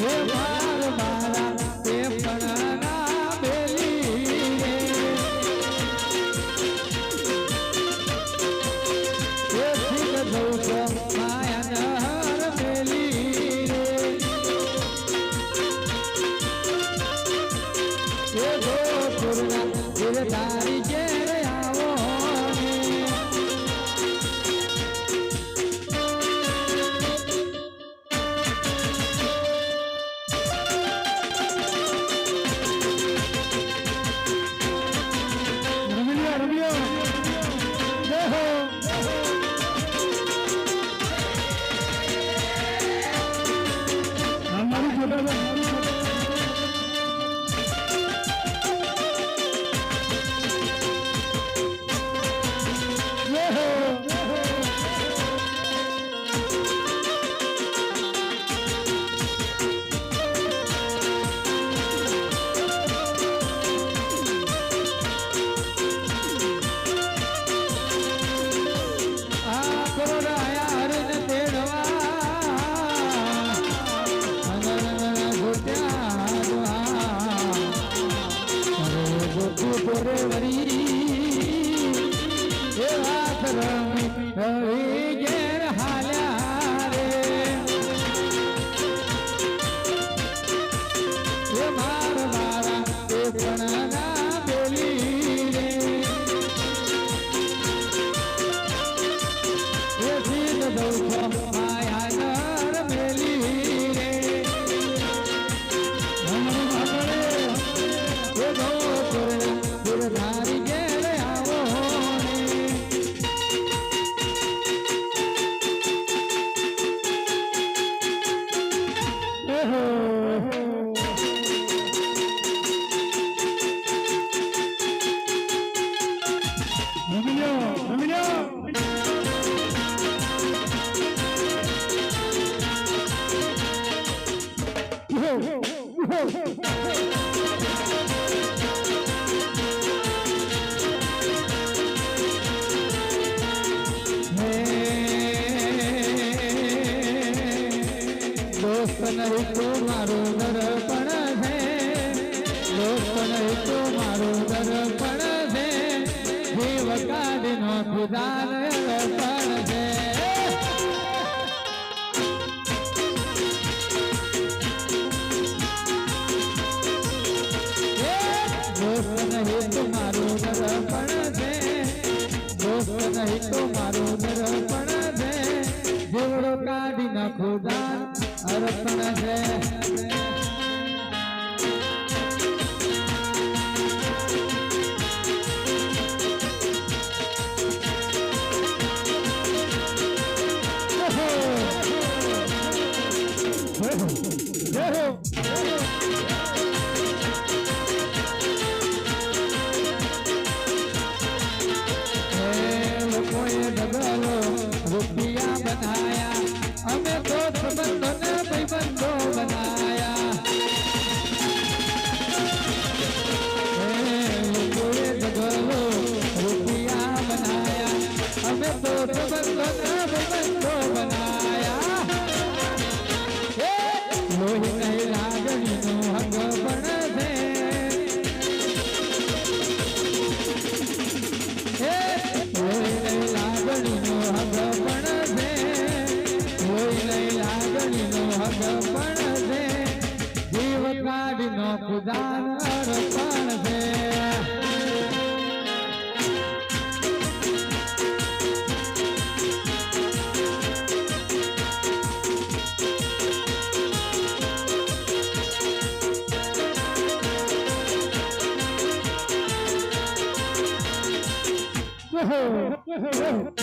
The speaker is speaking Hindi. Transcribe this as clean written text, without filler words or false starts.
હે માર મારા તે પણ ના બેલી રે એ સિંહ જઉં છો માયા નહર બેલી રે એ ગોપુરના ગિરધારી ઘેર આવો ઘેર હાલ્યા રે એ માર મારા એ પણ ના બોલી રે એ સીધ દઉં છો માયા નર મેલી રે એ ગોપુરના ગિરધારી ઘેર આવો दोस्त नहीं तो मारो दर्पण है दोस्त नहीं तो मारो दर्पण है जीव का दिन खुदान दर्पण है दोस्त नहीं तो मारो दर्पण है दोस्त नहीं तो मारो दर्पण है जीवड़ो का दिन खुदान अर्पण है लोगों डगलो रुपया बनाया हमें तो संबंधों ने भाईबंधों बनाया लोगों डगलो रुपया बनाया हमें तो संबंधों ने भाईबंधों बनाया लोही नहीं लागणी नो हक पण दे लोही नहीं लागणी नो हक पण दे लोही नहीं लागणी नो हक पण दे जीव काढी नो खुदान अर्पण दे Woohoo!